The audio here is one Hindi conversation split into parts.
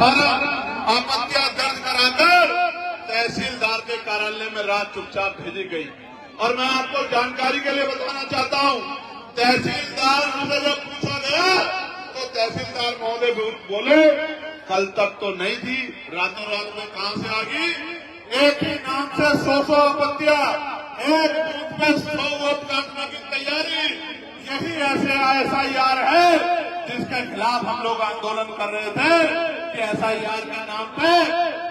18 आपत्तियां दर्ज कराकर तहसीलदार के कार्यालय में रात चुपचाप भेजी गई। और मैं आपको जानकारी के लिए बताना चाहता हूं, तहसीलदार से जब पूछा गया तो तहसीलदार महोदय बोले कल तक तो नहीं थी, रातों रात में कहां से आ गई। एक ही नाम से 100 आपत्तियां, एक बूथ में 100 वोट काटने की तैयारी, यही ऐसे SIR है जिसके खिलाफ हम लोग आंदोलन कर रहे थे कि SIR के नाम पे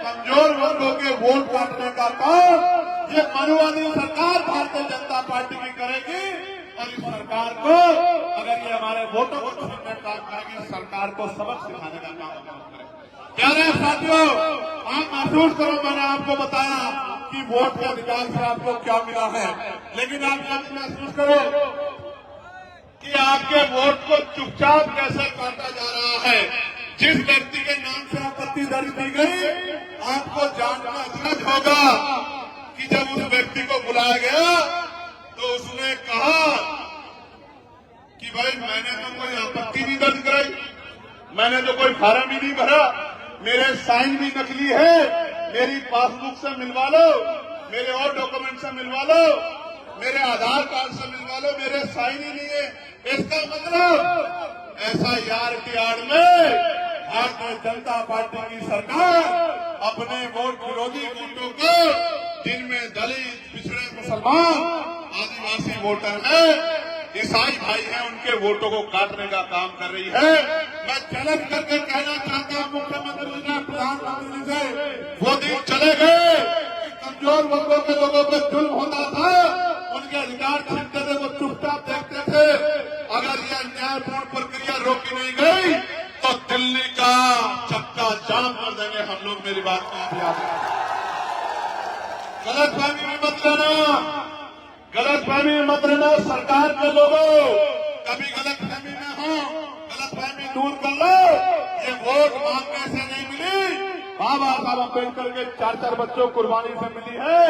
कमजोर वर्गों के वोट काटने का काम ये मनुवादी सरकार भारतीय जनता पार्टी की करेगी। और इस सरकार को अगर ये हमारे वोटों को छीनने का काम करेगी, सरकार को सबक सिखाने का काम करेगी। प्यारे साथियों, आप महसूस करो, मैंने आपको बताया कि वोट के अधिकार से आपको क्या मिला है, लेकिन आप यह महसूस करो कि आपके वोट को चुपचाप कैसे काटा जा रहा है। जिस व्यक्ति के नाम से आपत्ति दर्ज की गई, आपको जानना अचरज होगा कि जब उस व्यक्ति को बुलाया गया तो उसने कहा कि भाई मैंने तो कोई आपत्ति नहीं दर्ज कराई, मैंने तो कोई फार्म ही नहीं भरा, मेरे साइन भी नकली है, मेरी पासबुक से मिलवा लो, मेरे और डॉक्यूमेंट से मिलवा लो, मेरे आधार कार्ड से मिलवा लो, मेरे साइन ही नहीं है। इसका मतलब SIR की आड़ में भारतीय जनता पार्टी की सरकार अपने वोट विरोधी वोटों को, जिनमें दलित, पिछड़े, मुसलमान, आदिवासी वोटर है, ईसाई भाई हैं, उनके वोटों को काटने का काम कर रही है। मैं चैलेंज करके कहना चाहता हूं मुख्यमंत्री जी, प्रधानमंत्री जी से, वो दिन चले गए कमजोर वर्गों के लोगों पर जुल्म होता था, उनके अधिकार छीनते थे, वो चुपचाप देखते थे। अगर यह न्यायपूर्ण प्रक्रिया रोकी नहीं गई तो दिल्ली का चक्का जाम कर देंगे हम लोग। मेरी बात को याद रखें, गलतफहमी में मत लेना, गलतफहमी में मत लेना। सरकार के लोगों कभी गलतफहमी में हो, गलतफहमी दूर कर लो। ये वोट मांगने से नहीं मिली, बाबा साहब अम्बेडकर के 4 बच्चों कुर्बानी से मिली है।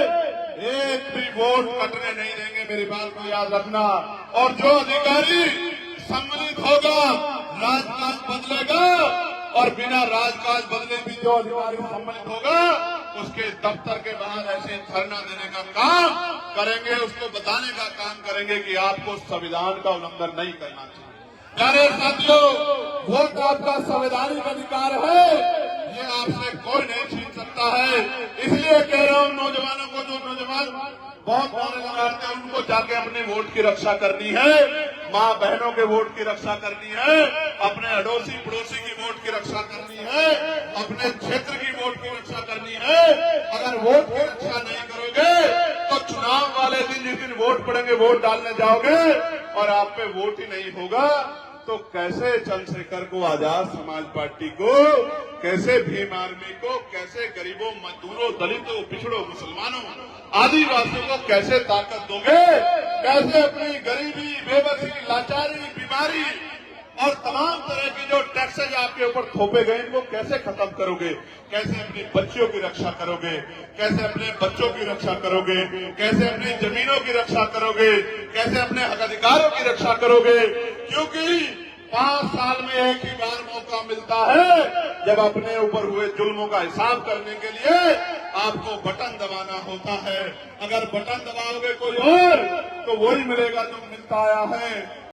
एक भी वोट कटने नहीं देंगे, मेरी बात को याद रखना। और जो अधिकारी सम्मिलित होगा, राजकाज बदलेगा, और बिना राजकाज बदले भी जो अधिकारी सम्मिलित होगा, उसके दफ्तर के बाहर ऐसे धरना देने का काम करेंगे, उसको बताने का काम करेंगे कि आपको संविधान का उल्लंघन नहीं करना चाहिए। प्यारे साथियों, वोट आपका संवैधानिक अधिकार है, ये आपसे कोई नहीं छीन सकता है। इसलिए कह रहा हूं नौजवानों को, जो नौजवान बहुत नारे लगाते हैं, उनको जाके अपने वोट की रक्षा करनी है, माँ बहनों के वोट की रक्षा करनी है, अपने अड़ोसी पड़ोसी की वोट की रक्षा करनी है, अपने क्षेत्र की वोट की रक्षा करनी है। अगर वोट की रक्षा नहीं करोगे तो चुनाव वाले दिन, जिस दिन वोट पड़ेंगे, वोट डालने जाओगे और आप पे वोट ही नहीं होगा, तो कैसे चंद्रशेखर को, आजाद समाज पार्टी को, कैसे भीम आर्मी को, कैसे गरीबों, मजदूरों, दलितों, पिछड़ों, मुसलमानों, आदिवासियों को कैसे ताकत दोगे? कैसे अपनी गरीबी, बेबसी, लाचारी, बीमारी और तमाम तरह की जो टैक्सेज आपके ऊपर थोपे गए, इनको कैसे खत्म करोगे? कैसे अपनी बच्चियों की रक्षा करोगे? कैसे अपने बच्चों की रक्षा करोगे? कैसे अपनी जमीनों की रक्षा करोगे? कैसे अपने हक अधिकारों की रक्षा करोगे? क्योंकि 5 साल में एक ही बार मौका मिलता है जब अपने ऊपर हुए जुल्मों का हिसाब करने के लिए आपको बटन दबाना होता है। अगर बटन दबाओगे कोई और, तो वही मिलेगा जो मिलता आया है।